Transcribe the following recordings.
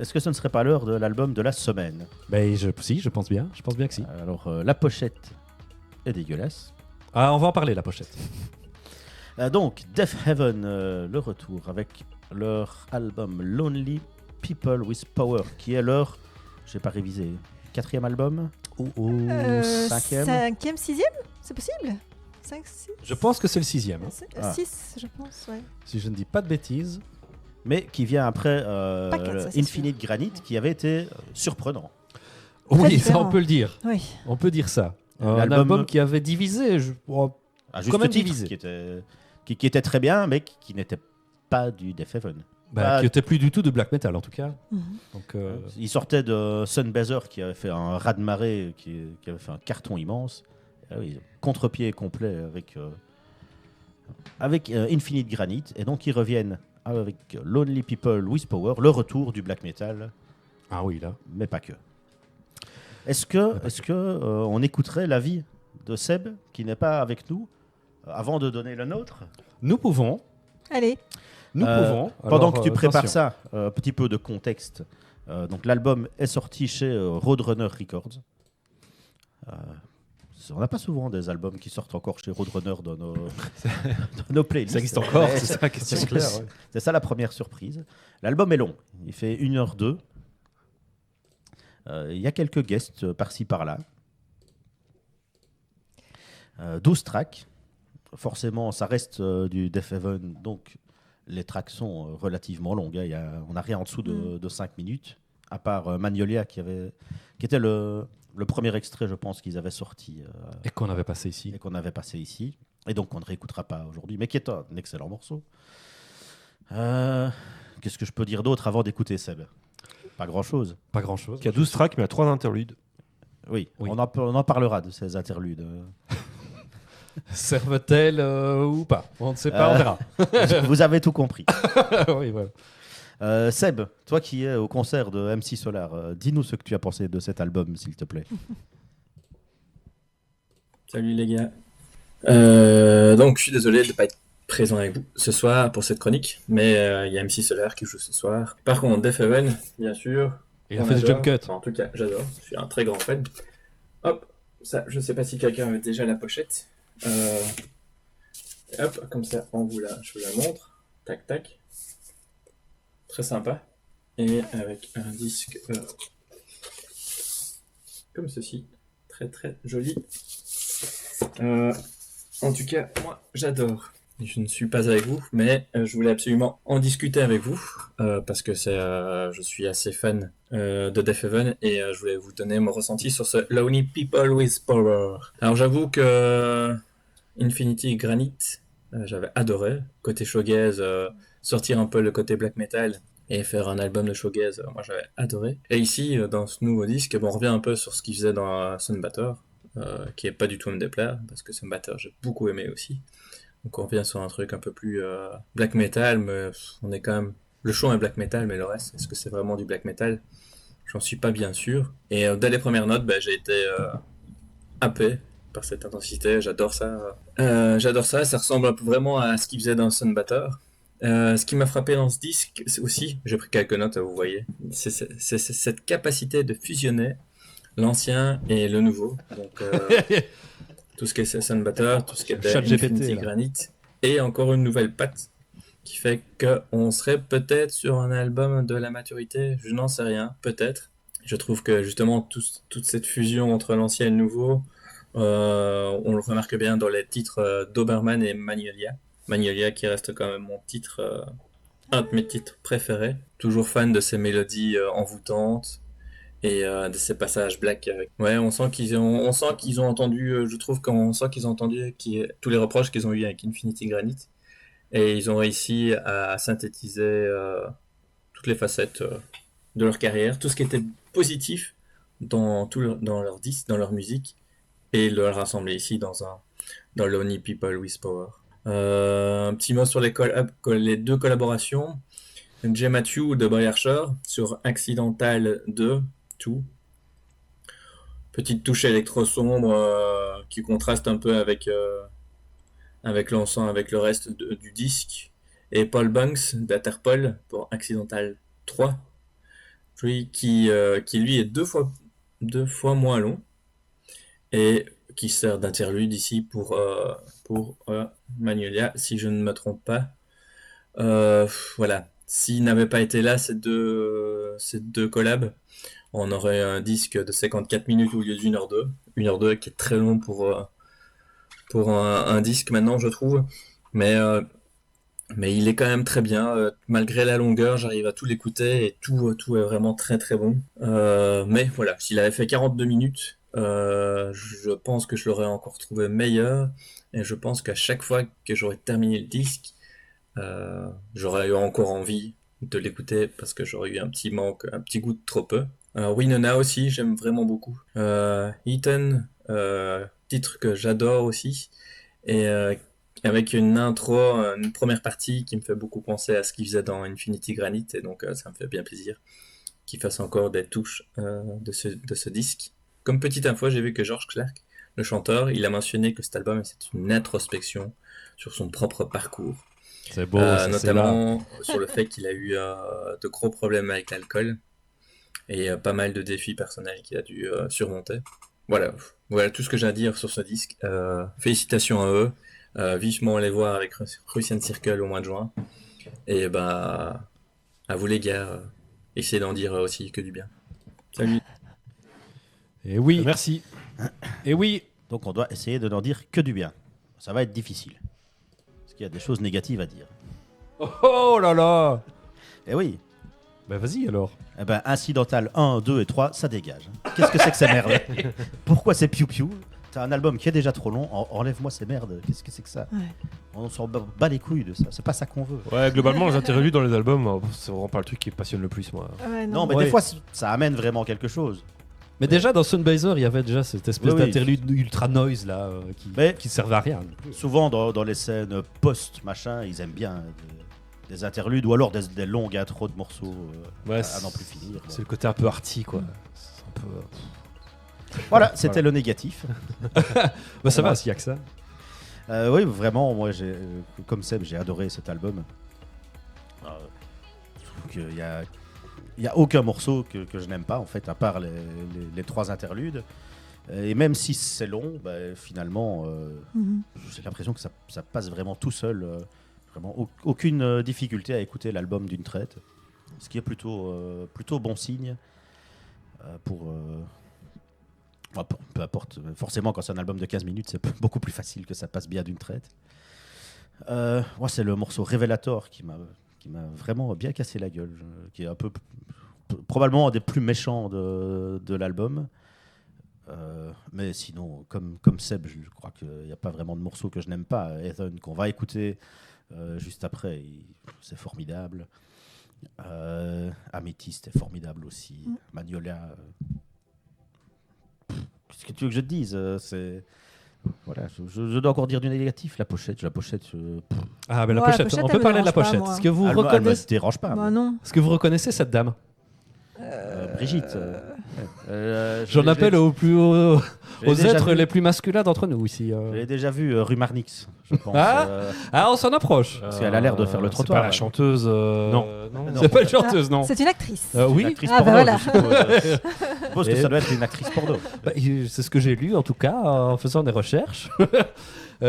est-ce que ce ne serait pas l'heure de l'album de la semaine? Ben, je pense bien. Je pense bien que si. Alors, la pochette est dégueulasse. Ah, on va en parler, la pochette. Donc, Death Heaven, le retour avec leur album Lonely People with Power, qui est leur, je n'ai pas révisé, 4e album ou 5e? 5e, 6e. C'est possible 5, 6 Je pense que c'est le 6e. 6, je pense, ouais. Si je ne dis pas de bêtises. Mais qui vient après Pas quatre, ça, c'est Infinite Granite, qui avait été surprenant. Très Oui, ça différent. on peut le dire. Oui. On peut dire ça. Un L'album- album qui avait divisé. À Quand juste même titre, divisé. qui était très bien, mais qui n'était pas du Death Heaven. Qui n'était plus du tout de black metal en tout cas. Mhm. Donc, Il sortait de Sunbather, qui avait fait un raz-de-marée, qui avait fait un carton immense. Ah oui, contre-pied complet avec Infinite Granite. Et donc, ils reviennent avec Lonely People with Power, le retour du black metal, Ah oui, là. mais pas que. Est-ce que on écouterait l'avis de Seb, qui n'est pas avec nous, avant de donner le nôtre? Nous pouvons. Allez. Nous pouvons. Pendant Alors, que tu prépares attention. ça, un petit peu de contexte. Donc l'album est sorti chez Roadrunner Records. On n'a pas souvent des albums qui sortent encore chez Roadrunner dans nos playlists. Ça existe encore, Mais c'est ça la question. c'est clair, ouais. C'est ça la première surprise. L'album est long. Il fait 1h02. Il y a quelques guests par-ci par-là. 12 tracks. Forcément, ça reste du Death Heaven, donc les tracks sont relativement longues. On n'a rien en dessous de 5 minutes, à part Magnolia qui était le premier extrait, je pense, qu'ils avaient sorti Et qu'on avait passé ici. et qu'on avait passé ici, et donc on ne réécoutera pas aujourd'hui, mais qui est un excellent morceau. Qu'est-ce que je peux dire d'autre avant d'écouter Seb? Pas grand-chose. Pas grand-chose. Qui a 12 tracks, mais à 3 interludes. Oui, Oui. on en parlera de ces interludes. Serve-t-elle ou pas? On ne sait pas, on verra. Vous avez tout compris. Oui, voilà. Seb, toi qui es au concert de MC Solar, dis-nous ce que tu as pensé de cet album, s'il te plaît. Salut les gars. Donc je suis désolé de ne pas être présent avec vous ce soir pour cette chronique, mais il y a MC Solar qui joue ce soir. Par contre, Death Heaven, bien sûr. Il a on fait du adore. jump cut. Enfin, en tout cas, j'adore. Je suis un très grand fan. Hop, ça, je sais pas si quelqu'un a déjà la pochette. Hop, comme ça, je vous la montre. Tac, tac. Très sympa. Et avec un disque comme ceci. Très très joli. En tout cas, moi j'adore. Je ne suis pas avec vous, mais je voulais absolument en discuter avec vous parce que je suis assez fan de Death Heaven et je voulais vous donner mon ressenti sur ce Lonely People with Power. Alors j'avoue que Infinity Granite, j'avais adoré. Côté shoegaze, sortir un peu le côté black metal et faire un album de shoegaze, moi j'avais adoré. Et ici, dans ce nouveau disque, on revient un peu sur ce qu'il faisait dans Sunbather, qui est pas du tout à me déplaire, parce que Sunbather j'ai beaucoup aimé aussi. Donc on revient sur un truc un peu plus black metal, mais on est quand même... Le chant est black metal, mais le reste, est-ce que c'est vraiment du black metal? J'en suis pas bien sûr. Et dès les premières notes, j'ai été happé par cette intensité, j'adore ça. Ça ressemble un peu vraiment à ce qu'il faisait dans Sunbather. Ce qui m'a frappé dans ce disque c'est aussi, j'ai pris quelques notes, vous voyez, c'est cette capacité de fusionner l'ancien et le nouveau. Donc tout ce qui est Sunbather, tout ce qui est ChatGPT, Infinity là. Granite, et encore une nouvelle patte qui fait qu'on serait peut-être sur un album de la maturité, je n'en sais rien, peut-être. Je trouve que justement toute cette fusion entre l'ancien et le nouveau, on le remarque bien dans les titres Doberman et Magnolia. Magnolia qui reste quand même mon titre, un de mes titres préférés. Toujours fan de ces mélodies envoûtantes et de ces passages black. Ouais, on sent qu'ils ont entendu, je trouve qu'on sent qu'ils ont entendu tous les reproches qu'ils ont eu avec Infinity Granite. Et ils ont réussi à synthétiser toutes les facettes de leur carrière, tout ce qui était positif dans leur disque, dans leur musique, et le rassembler ici dans Lonely People with Power. Un petit mot sur les deux collaborations. Jay Matthew de Boy Archer sur Accidental 2, tout. Petite touche électro-sombre qui contraste un peu avec l'ensemble, avec le reste du disque. Et Paul Banks d'Interpol pour Accidental 3. oui, qui lui est deux fois moins long et qui sert d'interlude ici pour Magnolia, si je ne me trompe pas. Voilà. S'il n'avait pas été là, ces deux collabs, on aurait un disque de 54 minutes au lieu d'1h02. 1h02 qui est très long pour un disque maintenant, je trouve. Mais il est quand même très bien. Malgré la longueur, j'arrive à tout l'écouter et tout est vraiment très très bon. Mais voilà, s'il avait fait 42 minutes, je pense que je l'aurais encore trouvé meilleur. Et je pense qu'à chaque fois que j'aurais terminé le disque, j'aurais eu encore envie de l'écouter parce que j'aurais eu un petit manque, un petit goût de trop peu. Winona aussi, j'aime vraiment beaucoup. Ethan, titre que j'adore aussi. Et avec une intro, une première partie qui me fait beaucoup penser à ce qu'il faisait dans Infinity Granite. Et donc ça me fait bien plaisir qu'il fasse encore des touches de ce disque. Comme petite info, j'ai vu que George Clark, le chanteur, il a mentionné que cet album c'est une introspection sur son propre parcours. C'est beau, ça, notamment sur le fait qu'il a eu de gros problèmes avec l'alcool et pas mal de défis personnels qu'il a dû surmonter. Voilà tout ce que j'ai à dire sur ce disque. Félicitations à eux. Vivement les voir avec Russian Circle au mois de juin. Et à vous les gars, essayez d'en dire aussi que du bien. Salut. Et oui. Merci. Et oui. Donc on doit essayer de n'en dire que du bien. Ça va être difficile. Parce qu'il y a des choses négatives à dire. Oh là là. Eh oui. Bah vas-y alors. Eh ben, Incidental 1, 2 et 3, ça dégage. Qu'est-ce que c'est que ces merdes? Pourquoi c'est piou-piou? T'as un album qui est déjà trop long, enlève-moi ces merdes. Qu'est-ce que c'est que ça? On s'en bat les couilles de ça. C'est pas ça qu'on veut. Ouais, globalement, les interludes dans les albums, c'est vraiment pas le truc qui me passionne le plus, moi. Non, mais des fois, ça amène vraiment quelque chose. Mais déjà dans Sunbazer, il y avait déjà cette espèce d'interlude ultra noise là qui servait à rien. Souvent dans les scènes post-machin, ils aiment bien des interludes ou alors des longues intros de morceaux à n'en plus finir. C'est le côté un peu arty, quoi. C'est un peu... Voilà, c'était le négatif. Bah ça va, s'il y a que ça. Oui, vraiment, moi, comme Seb, j'ai adoré cet album. Je trouve qu'il y a aucun morceau que je n'aime pas, en fait, à part les 3 interludes. Et même si c'est long, finalement, j'ai l'impression que ça passe vraiment tout seul. Vraiment aucune difficulté à écouter l'album d'une traite. Ce qui est plutôt bon signe peu importe. Forcément, quand c'est un album de 15 minutes, c'est beaucoup plus facile que ça passe bien d'une traite. Moi, c'est le morceau Revelator qui m'a vraiment bien cassé la gueule, qui est un peu probablement un des plus méchants de l'album. Mais sinon, comme Seb, je crois qu'il n'y a pas vraiment de morceau que je n'aime pas. Ethan, qu'on va écouter juste après, c'est formidable. Amethyst est formidable aussi. Magnolia... Qu'est-ce que tu veux que je te dise? Voilà, je dois encore dire du négatif. La pochette. Ah, mais la pochette, on peut parler de la pochette. Est-ce que vous reconnaissez... Elle me dérange pas. Bah non. Est-ce que vous reconnaissez cette dame? Brigitte. J'en appelle aux êtres les plus masculins d'entre nous ici. Je l'ai déjà vu rue Marnix, je pense. On s'en approche. Parce qu'elle a l'air de faire le trottoir. C'est pas la chanteuse. Non, c'est pas une chanteuse, non. C'est une actrice. Oui. Une actrice Ah, porno, voilà. je suppose. Je suppose que ça doit être une actrice porno. C'est ce que j'ai lu, en tout cas, en faisant des recherches.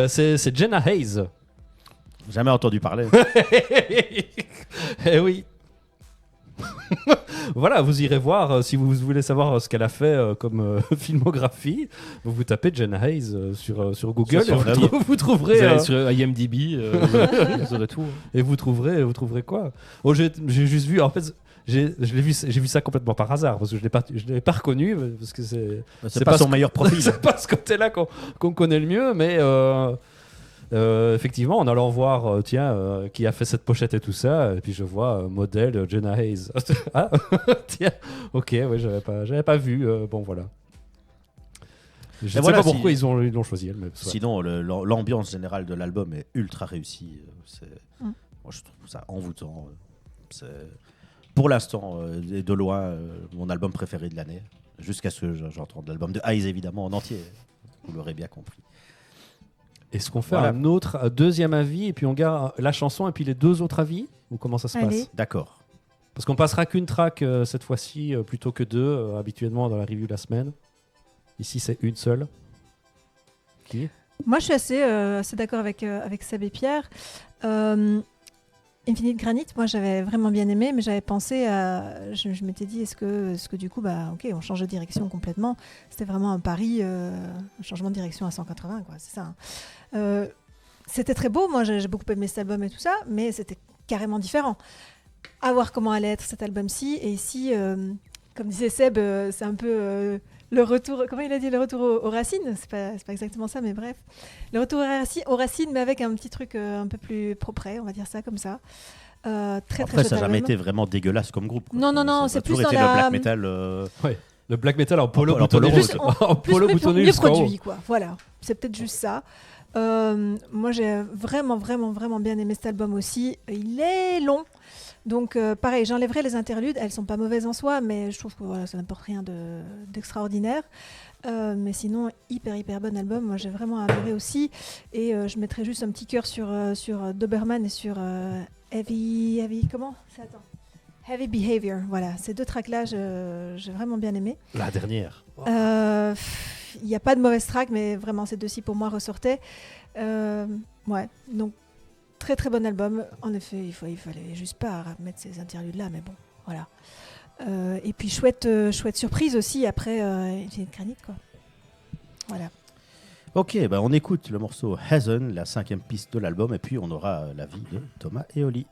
C'est Jenna Hayes. Jamais entendu parler. Eh oui. Voilà, vous irez voir si vous voulez savoir ce qu'elle a fait comme filmographie. Vous tapez Jenna Hayes sur Google et vous trouverez. Vous allez sur IMDb, vous aurez tout. Et vous trouverez quoi? Oh, j'ai juste vu. En fait, j'ai vu ça complètement par hasard parce que je l'ai pas reconnu parce que c'est pas son meilleur profil. C'est pas ce côté-là qu'on connaît le mieux, mais. Effectivement, en allant voir qui a fait cette pochette et tout ça, et puis je vois modèle Jenna Hayes. Ah, tiens, ok, ouais, j'avais pas vu. Bon, voilà. Je ne sais pas pourquoi ils l'ont choisi. Mais sinon, l'ambiance générale de l'album est ultra réussie. Moi, je trouve ça envoûtant. C'est, pour l'instant, et de loin, mon album préféré de l'année. Jusqu'à ce que j'entende l'album de Hayes, évidemment, en entier. Vous l'aurez bien compris. Est-ce qu'on fait un deuxième avis et puis on garde la chanson et puis les 2 autres avis? Ou comment ça se passe? D'accord. Parce qu'on passera qu'une track cette fois-ci plutôt que deux habituellement dans la review de la semaine. Ici, c'est une seule. Qui ? Moi, je suis assez d'accord avec Seb et Pierre. Infinite Granite, moi, j'avais vraiment bien aimé, mais j'avais pensé à... Je m'étais dit, est-ce que du coup, ok, on change de direction complètement. C'était vraiment un pari, un changement de direction à 180, quoi, c'est ça. Hein. C'était très beau, moi, j'ai beaucoup aimé cet album et tout ça, mais c'était carrément différent. À voir comment allait être cet album-ci. Et ici, comme disait Seb, c'est un peu... le retour, comment il a dit, le retour aux racines, c'est pas exactement ça, mais bref. Le retour aux racines, mais avec un petit truc un peu plus propre, on va dire ça comme ça. Très Après, ça n'a chouette jamais album. été vraiment dégueulasse comme groupe. Quoi. Non, Ça c'est a toujours plus été dans le la- black metal. Le black metal en polo En boutonné polo jusqu'au- rose. en Plus, polo mieux, boutonné mieux jusqu'en haut. produit, quoi. Voilà, c'est peut-être juste ça. Moi, j'ai vraiment bien aimé cet album aussi. Il est long. Donc, pareil, j'enlèverai les interludes. Elles sont pas mauvaises en soi, mais je trouve que voilà, ça n'apporte rien d'extraordinaire. Mais sinon, hyper bon album. Moi, j'ai vraiment adoré aussi. Et je mettrai juste un petit cœur sur Doberman et sur Heavy... Comment c'est, attends. Heavy Behavior. Voilà, ces deux tracks-là, j'ai vraiment bien aimé. La dernière. Il n'y a pas de mauvaise track, mais vraiment, ces deux-ci, pour moi, ressortaient. Ouais, donc, très bon album. En effet, il fallait juste pas mettre ces interludes-là, mais bon, voilà. Et puis, chouette surprise aussi après Infinite Granite, quoi. Voilà. Ok, bah on écoute le morceau Hazen, la 5e piste de l'album, et puis on aura l'avis de Thomas et Oli.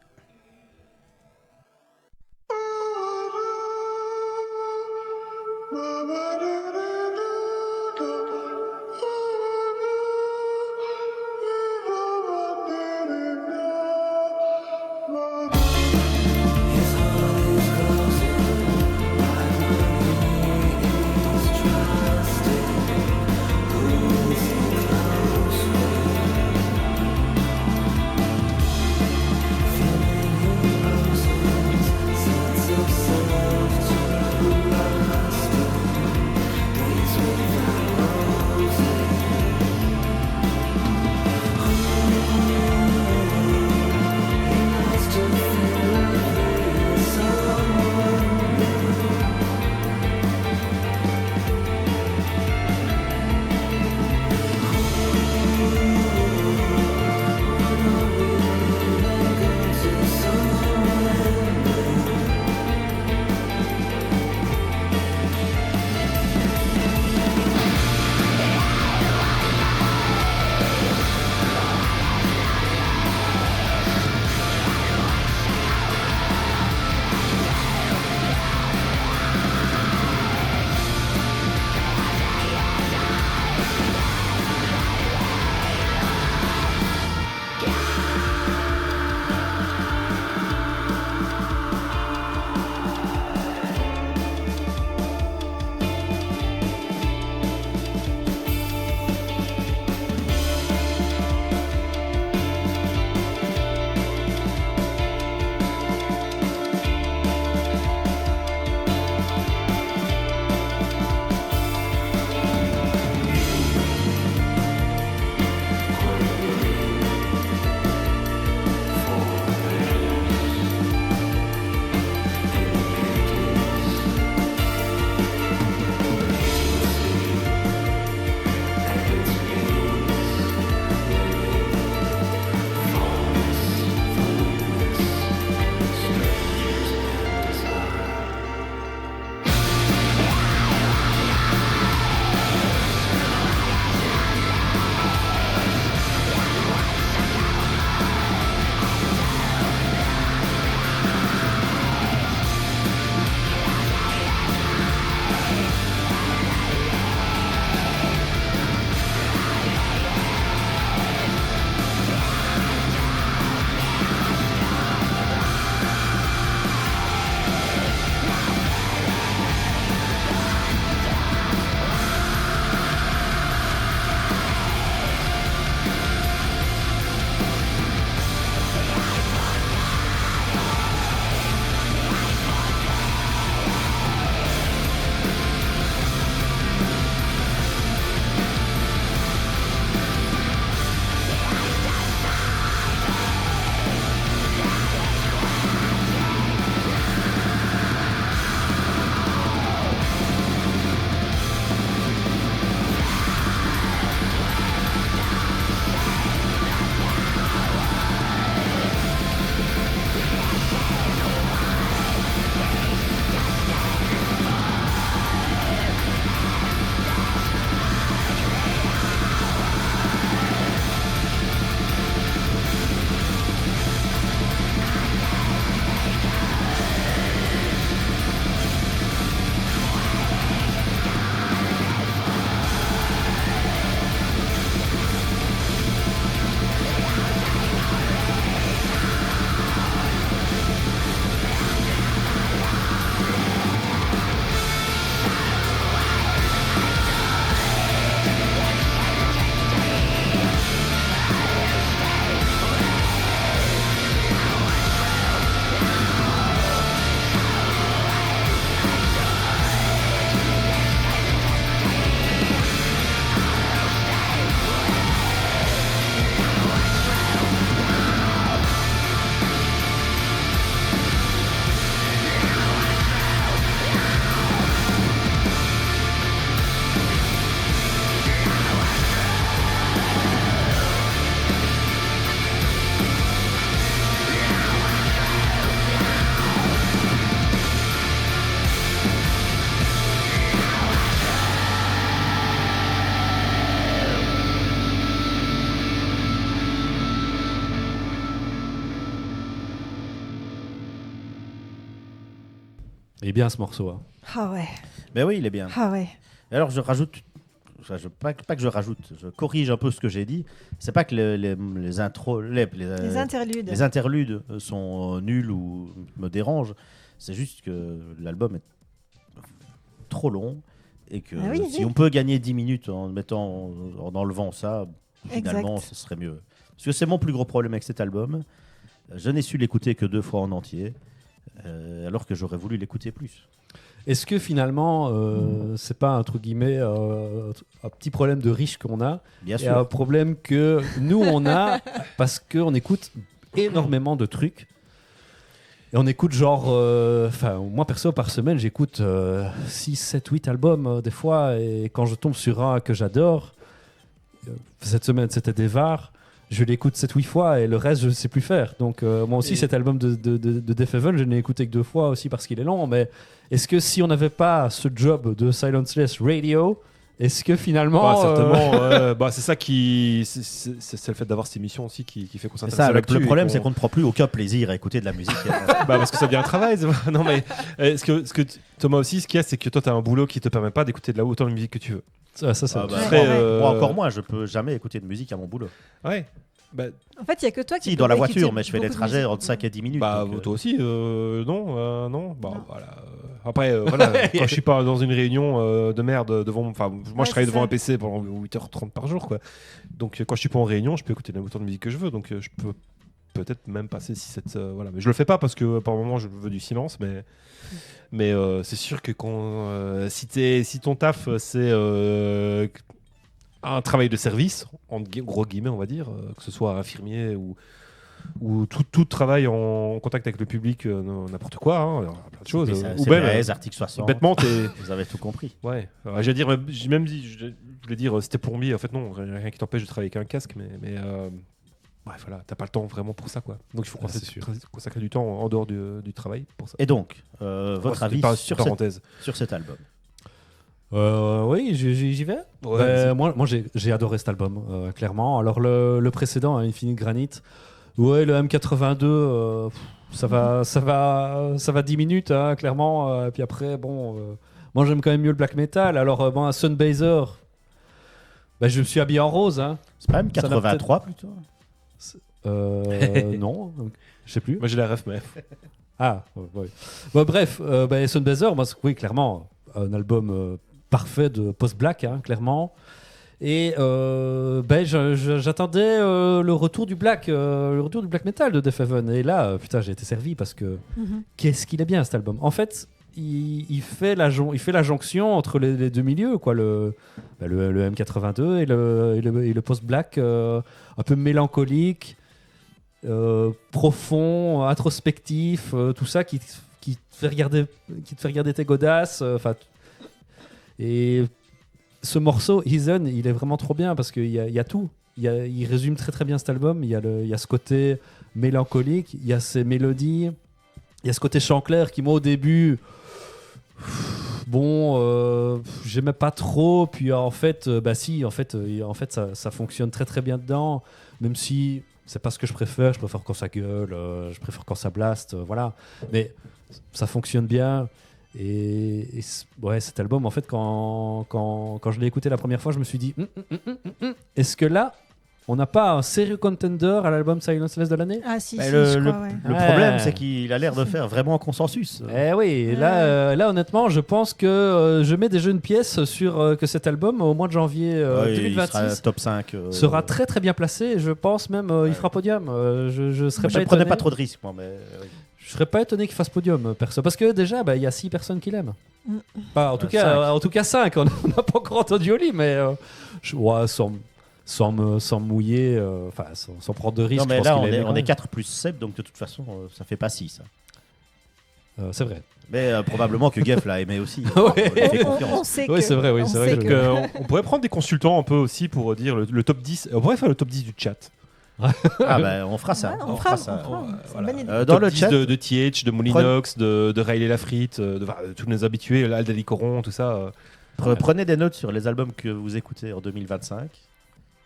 Il est bien ce morceau. Hein. Ah ouais. Mais oui, il est bien. Ah ouais. Et alors, je rajoute, enfin, pas que je rajoute, je corrige un peu ce que j'ai dit. C'est pas que les intros, Les interludes. les interludes sont nuls ou me dérangent. C'est juste que l'album est trop long et que Ah oui, si oui. on peut gagner 10 minutes en enlevant ça, finalement, Exact. ce serait mieux. Parce que c'est mon plus gros problème avec cet album. Je n'ai su l'écouter que 2 fois en entier, alors que j'aurais voulu l'écouter plus. Est-ce que finalement, c'est pas entre guillemets un petit problème de riche qu'on a Bien et un sûr. problème que nous on a parce qu'on écoute énormément de trucs et on écoute genre, enfin moi perso par semaine j'écoute 6, 7, 8 albums des fois et quand je tombe sur un que j'adore, cette semaine c'était des VAR. Je l'écoute 7-8 fois et le reste je ne sais plus faire. Donc moi aussi cet album de Death Heaven je l'ai écouté que 2 fois aussi parce qu'il est long. Mais est-ce que si on n'avait pas ce job de Silenceless Radio, est-ce que finalement... certainement. C'est ça qui. C'est le fait d'avoir cette émission aussi qui fait qu'on C'est s'intéresse ça, à le l'actu et problème, qu'on- c'est qu'on ne prend plus aucun plaisir à écouter de la musique. Parce que ça devient un travail. Non, mais Thomas aussi, ce qu'il y a, c'est que toi, tu as un boulot qui te permet pas d'écouter de la autant de musique que tu veux. Ça, c'est... Ah bah, Ouais. Après, Moi, encore moins, je peux jamais écouter de musique à mon boulot. Ouais. Bah, En fait, il n'y a que toi qui Si, peux dans la écouter voiture, mais je fais des beaucoup de trajets musique. entre 5 et 10 minutes. donc, toi aussi, non. Non. Voilà. Après, voilà, quand je suis pas dans une réunion de merde devant, enfin, moi Ouais, je travaille c'est devant ça. un PC pendant 8h30 par jour, quoi. Donc quand je suis pas en réunion, je peux écouter autant de musique que je veux. Donc je peux peut-être même passer 6-7, voilà. Mais je le fais pas parce que par moment je veux du silence, mais c'est sûr que quand si ton taf c'est un travail de service, en gros guillemets, on va dire, que ce soit infirmier ou tout travail en contact avec le public, n'importe quoi, hein, plein de choses. mais ça, ou c'est même, les articles 60. bêtement, t'es. Vous avez tout compris. Ouais, j'allais dire, j'ai même dit, je voulais dire, c'était plombier, en fait, non, rien qui t'empêche de travailler avec un casque, mais bref, voilà, t'as pas le temps vraiment pour ça, quoi. Donc il faut c'est sûr. consacrer du temps en dehors du travail pour ça. Et donc, Ouais, votre c'était avis pas sur, parenthèse. sur cet album? Oui, j'y vais. Ouais, moi j'ai adoré cet album, clairement. Alors le précédent, hein, Infinite Granite, ouais, le M82, ça va 10 minutes, hein, clairement. Puis après, bon, moi j'aime quand même mieux le black metal. Alors, bon, un Sunbazer, bah, je me suis habillé en rose. Hein. C'est pas même Ça n'a 83 plutôt? Non, je sais plus. Moi j'ai la ref, mais. Ah, ouais. Bon, bref, Sunbazer, moi, oui, clairement, un album parfait de post-black, hein, clairement. Et j'attendais le retour du black metal de Death Heaven. Et là, putain, j'ai été servi parce que Mhm. qu'est-ce qu'il est bien cet album. En fait, il fait la jonction entre les deux milieux, quoi, le M82 et le post-black, un peu mélancolique. Profond, introspectif, tout ça qui te fait regarder tes godasses. Et ce morceau, Heathen, il est vraiment trop bien parce qu'il y a tout. Il résume très très bien cet album. Il y a ce côté mélancolique, il y a ces mélodies, il y a ce côté chant clair qui, moi, au début, j'aimais pas trop. Puis en fait, ça fonctionne très très bien dedans, même si c'est pas ce que je préfère quand ça gueule, je préfère quand ça blast, voilà. Mais ça fonctionne bien. Et cet album, en fait, quand je l'ai écouté la première fois, je me suis dit, est-ce que là, on n'a pas un sérieux contender à l'album Silenceless de l'année? Ah si, Mais si, le je crois, ouais. le Ouais. problème, c'est qu'il a l'air de faire vraiment consensus. Eh oui, là, honnêtement, je pense que je mets des jeunes pièces sur que cet album, au mois de janvier Ouais, il sera 2026, top 5. sera très très bien placé. Et je pense même il fera podium. Je serais Je pas ne prenais étonné. pas trop de risques, moi. Mais... Je serais pas étonné qu'il fasse podium, perso. Parce que déjà, il y a 6 personnes qui l'aiment. Mm. Enfin, en tout cas 5. On n'a pas encore entendu Oli, mais sans me mouiller, sans prendre de risque. Non, mais je pense là, qu'il a aimé on quand est même. 4 plus Seb, donc de toute façon, ça fait pas 6. C'est vrai. Mais probablement que Geff l'a aimé aussi. Ouais. On lui fait On confiance. sait Oui, que- c'est vrai, oui, on c'est vrai sait que- que- On pourrait prendre des consultants un peu aussi pour dire le top 10. On pourrait faire le top 10 du chat. Ah ben, on fera ça. Ouais, on fera ça. c'est une bonne idée. Dans Top le 10 chat, de TH, de Molinox, de Riley Lafrite, de tous nos habitués, Aldali Coron, tout ça. prenez des notes sur les albums que vous écoutez en 2025.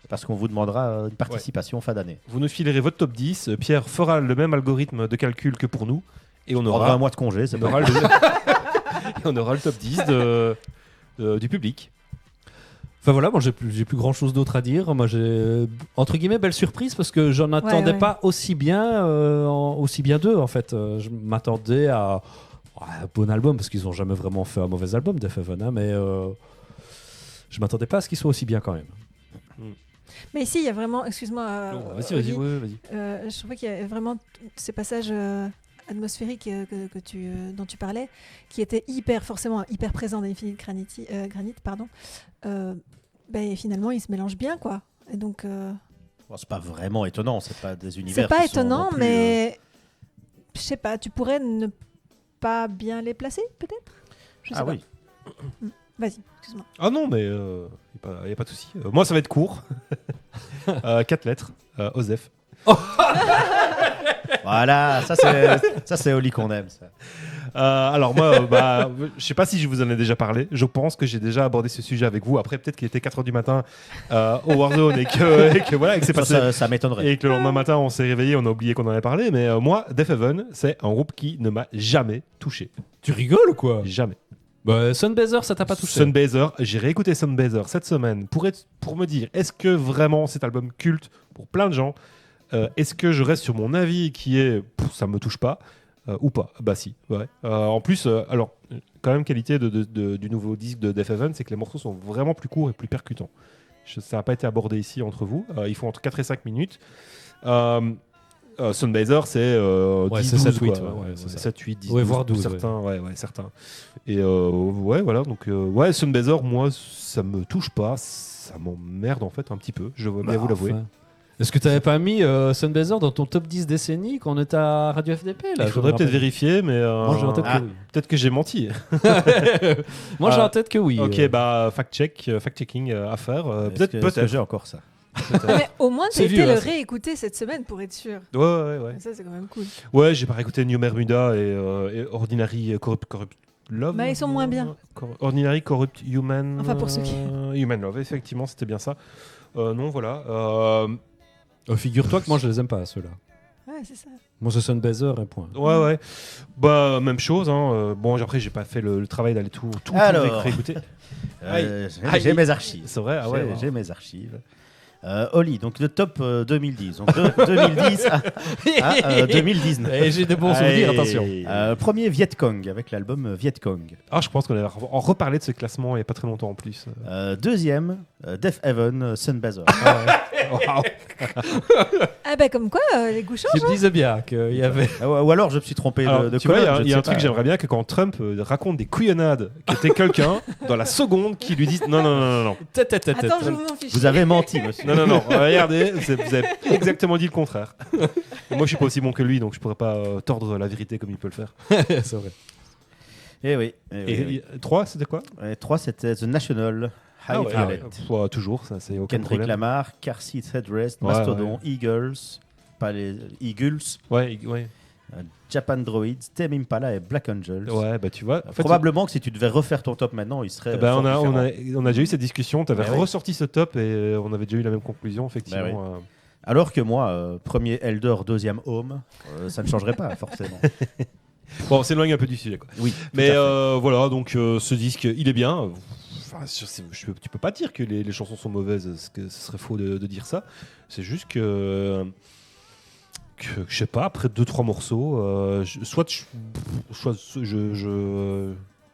Parce qu'on vous demandera une participation fin d'année. Vous nous filerez votre top 10. Pierre fera le même algorithme de calcul que pour nous. Et on On aura aura, un mois de congé, c'est on pas aura grave. on aura le top 10 du public. Enfin voilà, moi j'ai plus grand chose d'autre à dire. Moi j'ai entre guillemets belle surprise parce que j'en attendais ouais. pas aussi bien d'eux en fait. Je m'attendais à un bon album parce qu'ils ont jamais vraiment fait un mauvais album Death Heaven, hein, mais je m'attendais pas à ce qu'ils soient aussi bien quand même. Mais ici, il y a vraiment, excuse-moi, Vas-y, Oli, vas-y. je trouvais qu'il y avait vraiment ces passages atmosphériques dont tu parlais, qui étaient forcément hyper présents dans Infinite Granite, pardon. Ben, finalement, ils se mélangent bien, quoi. Et donc, Bon, c'est pas vraiment étonnant, c'est pas des univers. c'est pas qui sont étonnant, non plus, mais je sais pas, tu pourrais ne pas bien les placer, peut-être. Je sais Ah pas. oui. Vas-y, excuse-moi. Ah non, mais il n'y a pas de souci. Moi, ça va être court. 4 lettres. Osef. Voilà, ça c'est Oli qu'on aime. Ça. Alors moi, je sais pas si je vous en ai déjà parlé. Je pense que j'ai déjà abordé ce sujet avec vous. Après, peut-être qu'il était 4h du matin au Warzone et que voilà, et que c'est passé. Ça m'étonnerait. Et que le lendemain matin, on s'est réveillé, on a oublié qu'on en avait parlé. Mais moi, Death Heaven, c'est un groupe qui ne m'a jamais touché. Tu rigoles ou quoi? Jamais. Bah, Sunbazer, ça t'a pas touché? Sunbazer, j'ai réécouté Sunbazer cette semaine pour me dire, est-ce que vraiment cet album culte pour plein de gens, est-ce que je reste sur mon avis qui est ça me touche pas ou pas? Bah si, ouais. En plus, alors, quand même, qualité du nouveau disque de Death Heaven, c'est que les morceaux sont vraiment plus courts et plus percutants. Ça n'a pas été abordé ici entre vous. Ils font entre 4 et 5 minutes. Sunbazer, c'est 10, 12, 7, 8, quoi. ouais, c'est ça. 7, 8, 10, Ouais, 12, voire 12, certains, ouais, certains. Et ouais, voilà, donc ouais, Sunbazer, moi, ça me touche pas, ça m'emmerde en fait un petit peu, je veux bien vous l'avouer. Enfin. Est-ce que tu n'avais pas mis Sunbazer dans ton top 10 décennies quand on était à Radio FDP là? Il faudrait peut-être vérifier, mais Moi j'ai en tête que oui. peut-être que j'ai menti. Moi j'ai en tête que oui. Ok, bah fact-checking à faire. Est-ce que Peut-être. j'ai encore ça. Mais au moins, tu C'est as vieux, été là, le ça. réécouter cette semaine pour être sûr. Ouais. Ça, c'est quand même cool. Ouais, j'ai pas réécouté New Bermuda et Ordinary Corrupt Love. Bah, ils sont moins bien. Ordinary Corrupt Human. Enfin, pour ceux qui- Human Love, effectivement, c'était bien ça. Non, voilà. Figure-toi que moi je les aime pas ceux-là. Ouais, c'est ça. Moi c'est Sunbazer et point. Ouais. Bah, même chose. Hein. Bon, après, j'ai pas fait le travail d'aller tout Alors. réécouter. J'ai mes archives. C'est vrai, ah ouais. J'ai- wow. J'ai mes archives. Oli, donc le top 2010. Donc de 2010 à 2019. Et j'ai des bons souvenirs, attention. Premier Viet Cong avec l'album Viet Cong. Ah, je pense qu'on avait en reparlé de ce classement il y a pas très longtemps en plus. Deuxième, Death Heaven, Sunbazer. Wow. Ah, bah, comme quoi, les goûts changent. Je me disais bien qu'il y avait. Ou alors je me suis trompé Alors, de tu vois, colonne, il y a un je ne sais truc que pas. j'aimerais bien que quand Trump raconte des couillonnades, que t'es quelqu'un dans la seconde qui lui dise non. Attends, je vous m'en fiche. Vous avez menti, monsieur. Non, regardez, vous avez exactement dit le contraire. Et moi, je suis pas aussi bon que lui, donc je pourrais pas tordre la vérité comme il peut le faire. C'est vrai. Eh oui. Et 3, c'était quoi? 3, c'était The National, High Violet. Ouais, toujours, ça, c'est aucun Kendrick problème. Lamar, Car Seat Headrest, Ouais, Mastodon, Eagles, pas les Eagles, Ouais. Japan Droids, Tame Impala et Black Angels. Ouais, bah tu vois. En fait, Probablement que si tu devais refaire ton top maintenant, il serait. bah, fort différent. on a déjà eu cette discussion, tu avais Bah oui. ressorti ce top et on avait déjà eu la même conclusion, effectivement. Bah oui. Alors que moi, premier Elder, deuxième Home, ça ne changerait pas forcément. Bon, on s'éloigne un peu du sujet, quoi. Oui. Mais voilà, donc ce disque, il est bien. Enfin, tu peux pas dire que les chansons sont mauvaises, parce que ce serait faux de dire ça. C'est juste que je sais pas, après 2-3 morceaux,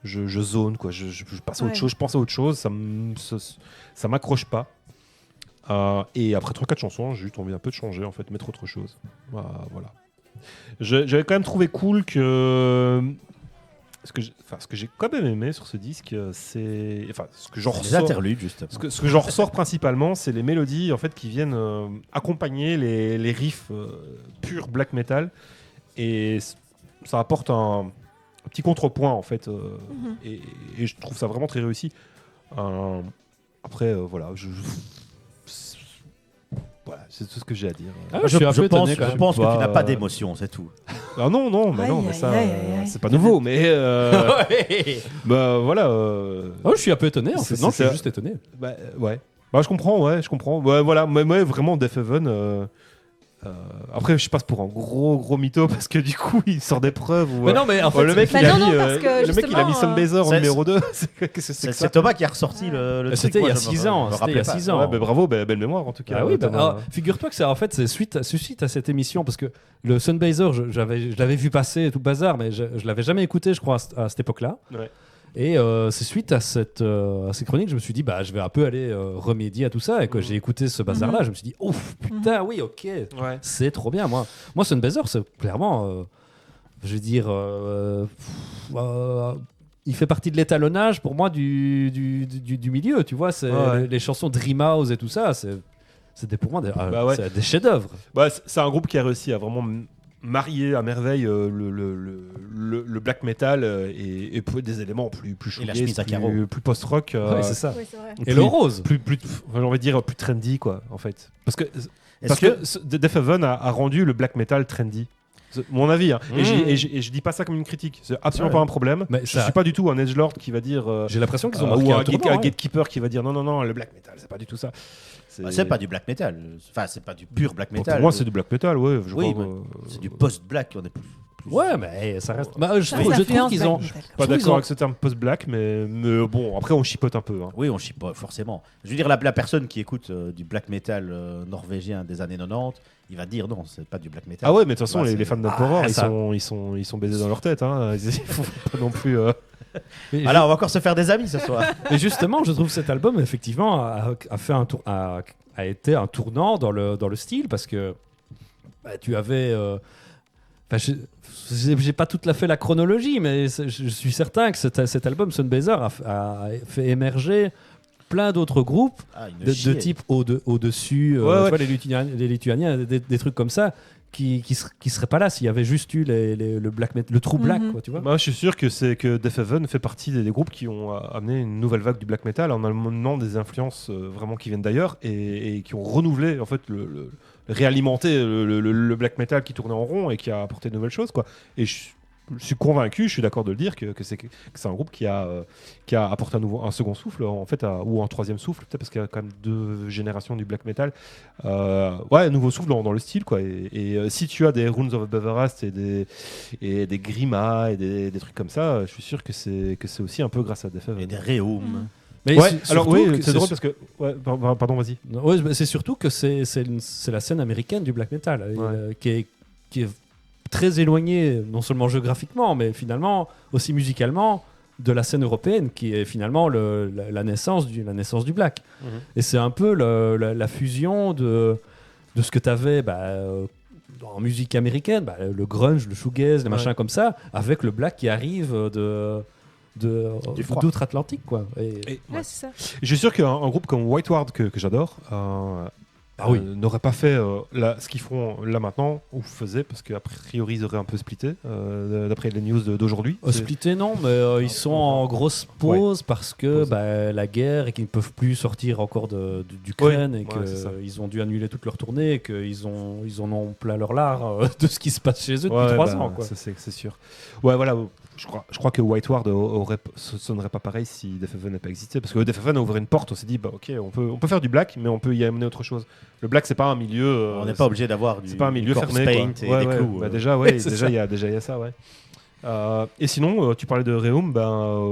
je zone, quoi. Je passe à autre Ouais. chose, je pense à autre chose, ça m'accroche pas. Et après 3-4 chansons, j'ai juste envie un peu de changer, en fait, mettre autre chose. Voilà. J'avais quand même trouvé cool que ce que j'ai quand même aimé sur ce disque, c'est ce que j'en Les ressors. interludes, justement. Ce que j'en ressors principalement, c'est les mélodies en fait qui viennent accompagner les riffs pur black metal, et ça apporte un petit contrepoint en fait, et je trouve ça vraiment très réussi. Après, voilà, voilà, c'est tout ce que j'ai à dire. Ah, je suis un peu pense, étonné quand je même. pense que Pas, tu n'as pas d'émotion, c'est tout. Ah non, Aïe, mais ça, aïe, aïe, aïe. c'est pas nouveau, mais Ouais. bah voilà. Oh, je suis un peu étonné en C'est- fait. Non, je c'est suis ça. juste étonné. Ouais. Bah, je comprends. Ouais, voilà. Mais vraiment, Death Heaven, Après, je passe pour un gros mytho parce que du coup, il sort des preuves. Où, Mais non, mais en fait, le mec, Bah il a non, mis, non, parce que le mec, il a mis justement, Sunbazer en c'est- numéro 2. C'est Thomas qui a ressorti le truc. c'était il y Moi, a je me 6 ans. me C'était il y rappelais a pas. 6 ans. Ouais, bah, bravo, belle mémoire en tout cas. Ah oui, bah, Thomas. alors, figure-toi que c'est suite à cette émission, parce que le Sunbazer, je l'avais vu passer et tout le bazar, mais je l'avais jamais écouté, je crois, à cette époque-là. Ouais. Et c'est suite à ces chroniques, je me suis dit, bah, je vais un peu aller remédier à tout ça. Et quand j'ai écouté ce bazar-là, je me suis dit, ouf, putain, oui, ok, Ouais. c'est trop bien. Moi Sunbazer, c'est clairement, je veux dire, il fait partie de l'étalonnage pour moi du milieu, tu vois. C'est Ouais. les chansons Dream House et tout ça, c'était pour moi Bah ouais. c'est des chefs-d'œuvre. Bah, c'est un groupe qui a réussi à vraiment marier à merveille le black metal et des éléments plus Et la shoegaze, chemise à carreaux. plus post-rock. Ouais, c'est ça. Oui, c'est vrai. Et le rose. Plus, j'ai envie de dire plus trendy quoi en fait. Parce que Est-ce que Def Heaven a rendu le black metal trendy. C'est mon avis, hein. Mmh. Et je dis pas ça comme une critique, c'est absolument Ouais. pas un problème. Mais Je ça- suis pas du tout un edgelord qui va dire J'ai l'impression qu'ils ont ou marqué un un tournant. ouais. gatekeeper qui va dire non, le black metal c'est pas du tout ça. c'est pas du black metal. Enfin, c'est pas du pur black Pour metal. moi c'est du black metal, ouais. Oui, c'est du post-black. On est plus. Ouais, mais ça reste. Bah, je Ça trouve reste qu'ils ont. influence Pas black metal. Je trouve qu'ils d'accord ont- avec ce terme post-black, mais bon, après on chipote un peu. Hein. Oui, on chie pas forcément. Je veux dire, la personne qui écoute du black metal norvégien des années 90, il va dire non, c'est pas du black metal. Ah ouais, mais de toute façon, Ouais, les c'est- fans d'Emperor, Ah, ça- ils sont baisés dans leur tête. Hein. Il faut pas non plus. Mais Alors, on va encore se faire des amis ce soir. Et justement, je trouve que cet album, effectivement, a fait a été un tournant dans le style parce que bah, tu avais. Enfin, j'ai pas tout à fait la chronologie, mais je suis certain que cet album Sunbazer a fait émerger plein d'autres groupes Ah, une de chier. type au-dessus, Ouais, ouais. tu vois, les Lituaniens, des trucs comme ça. Qui seraient pas là s'il y avait juste eu le black metal, le true black, Mhm. quoi, tu vois. Moi, je suis sûr que Def Heaven fait partie des groupes qui ont amené une nouvelle vague du black metal en amenant des influences vraiment qui viennent d'ailleurs et qui ont renouvelé, en fait, réalimenté le black metal qui tournait en rond et qui a apporté de nouvelles choses, quoi. Et je suis convaincu, je suis d'accord de le dire, que c'est un groupe qui a apporté un second souffle, en fait, ou un troisième souffle, peut-être parce qu'il y a quand même 2 générations du black metal. Ouais, un nouveau souffle dans le style, quoi. Et si tu as des Runes of Beverast et des Grima et des trucs comme ça, je suis sûr que c'est aussi un peu grâce à Def Heaven. Et des Réums. Mais Ouais, c'est- alors surtout oui, que c'est drôle parce que. Ouais, pardon, vas-y. Ouais, mais c'est surtout que c'est la scène américaine du black metal qui est très éloignée, non seulement géographiquement, mais finalement aussi musicalement, de la scène européenne, qui est finalement la naissance du black. Et c'est un peu la fusion de ce que tu avais en musique américaine, le grunge, le shoegaze, les Ouais. machins comme ça, avec le black qui arrive Du froid. d'outre-Atlantique, quoi. Et, Ouais, c'est ça. je suis sûr qu'un groupe comme White Ward, que j'adore, oui. n'aurait pas fait ce qu'ils font là maintenant, ou faisaient, parce qu'a priori ils auraient un peu splitté, d'après les news d'aujourd'hui. Splitté, non, mais ils sont en grosse pause parce que Pause. la guerre et qu'ils ne peuvent plus sortir encore d'Ukraine et ouais, c'est ça. qu'ils ont dû annuler toute leur tournée et qu'ils en ont plein leur lard de ce qui se passe chez eux depuis Ouais, 3 ans. Quoi. ça, c'est sûr. Ouais, voilà. Je crois que White Ward sonnerait pas pareil si Def Heaven n'a pas existé. Parce que Def Heaven a ouvert une porte, on s'est dit, bah ok, on peut faire du black, mais on peut y amener autre chose. Le black, c'est pas un milieu. On n'est pas obligé d'avoir du C'est pas un milieu corpse fermé. paint Quoi. et Ouais, des ouais. clous. Bah déjà, ouais, C'est déjà il y a ça, ouais. Et sinon, tu parlais de Réum,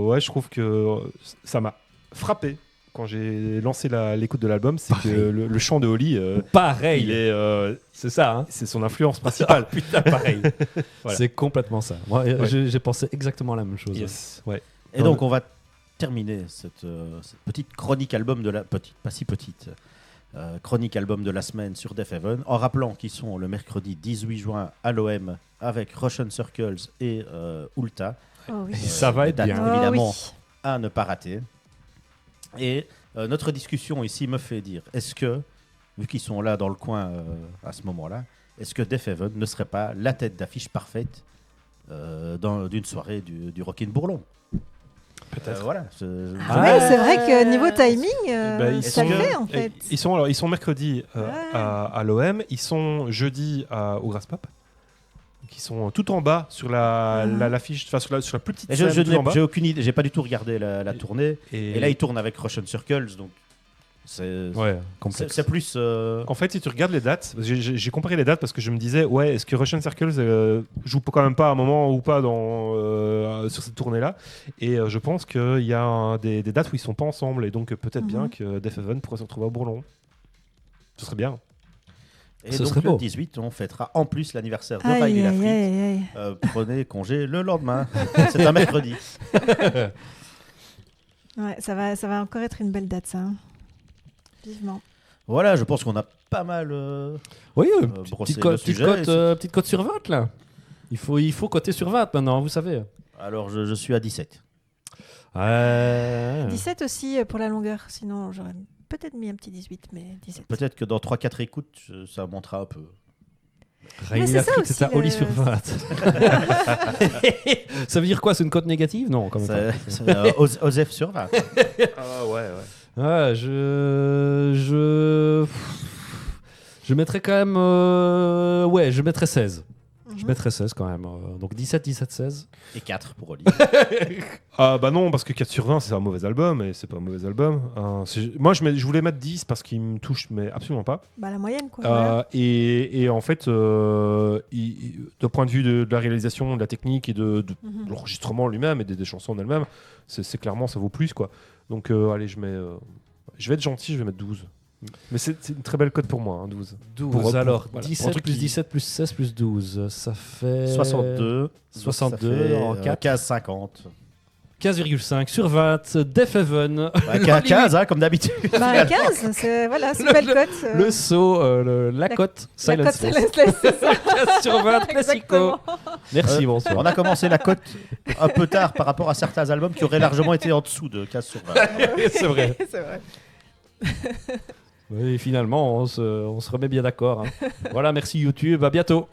ouais, je trouve que ça m'a frappé quand j'ai lancé l'écoute de l'album, c'est que Pareil. le chant de Holly, Pareil, il est, c'est ça. Hein. c'est son influence principale. Putain, pareil. Voilà. C'est complètement ça. Moi, Ouais. j'ai pensé exactement la même chose. Yes, ouais. Et donc, on va terminer cette petite chronique album de la petite, pas si petite, chronique album de la semaine sur Def Heaven, en rappelant qu'ils sont le mercredi 18 juin à l'OM avec Russian Circles et Ulta. Oh oui. Et ça va être date, bien. Oh évidemment, oui. à ne pas rater. Et notre discussion ici me fait dire, est-ce que, vu qu'ils sont là dans le coin à ce moment-là, est-ce que Def Heaven ne serait pas la tête d'affiche parfaite d'une soirée du Rockin' Bourlon? Peut-être. Voilà. Ouais, c'est vrai que niveau timing, Bah, ils ça sont- le fait en fait. Ils sont mercredi Ouais. à l'OM, ils sont jeudi au Grass Pop, qui sont tout en bas sur l'affiche, enfin sur la plus petite Et scène tout en bas. j'ai aucune idée, j'ai pas du tout regardé la tournée. Et, Et là, ils tournent avec Russian Circles, donc Ouais, c'est complexe. c'est plus. En fait, si tu regardes les dates, j'ai comparé les dates parce que je me disais, ouais, est-ce que Russian Circles joue quand même pas à un moment ou pas sur cette tournée-là? Et je pense qu'il y a des dates où ils sont pas ensemble, et donc peut-être bien que Death Heaven pourrait se retrouver à Bourlon. Ce serait bien. Et Ce donc serait le beau. 18, on fêtera en plus l'anniversaire de Aïe, Riley aïe, Lafrique. aïe, aïe. Prenez congé le lendemain. C'est un mercredi. Ouais, ça va encore être une belle date, ça. Hein. Vivement. Voilà, je pense qu'on a pas mal. Oui, brosser petite, le cote, sujet, petite cote sur 20 là. Il faut coter sur 20 maintenant, vous savez. Alors, je suis à 17. 17 aussi pour la longueur, sinon j'aurais peut-être mis un petit 18, mais 17. Peut-être que dans 3-4 écoutes, ça montera un peu. Riley c'est ça Lafrique, aussi, c'est un Oli sur 20. Ça veut dire quoi? C'est une cote négative? Non, quand même pas. C'est Osef sur 20. Ah ouais. Ouais, je mettrais quand même. Ouais, je mettrais 16. Je mettrais 16 quand même. Donc 17, 17, 16. Et 4 pour Oli. Ah bah non, parce que 4 sur 20, c'est un mauvais album, et c'est pas un mauvais album. Moi, je voulais mettre 10 parce qu'il me touche, mais absolument pas. Bah, la moyenne, quoi. Voilà. Et en fait, d'un point de vue de la réalisation, de la technique et de l'enregistrement lui-même et des chansons en elles-mêmes, c'est clairement, ça vaut plus, quoi. Donc, allez, je vais être gentil, je vais mettre 12. Mais c'est une très belle cote pour moi, hein, 12. 12, Pour- alors voilà, pour un 17 truc plus qui- 17 plus 16 plus 12, ça fait 62. 62 ça fait, en 4. 15-50. 15,5 sur 20. Death Heaven. Ouais, 15, hein, comme d'habitude. Bah, 15, c'est une belle cote. Le saut, la cote, la Silence cote Force. Silenceless, c'est ça. 15 sur 20, classico. Exactement. Merci, On bonsoir. a commencé la cote un peu tard par rapport à certains albums qui auraient largement été en dessous de 15 sur 20. C'est vrai. C'est vrai. Et finalement, on se remet bien d'accord. Hein. Voilà, merci YouTube, à bientôt.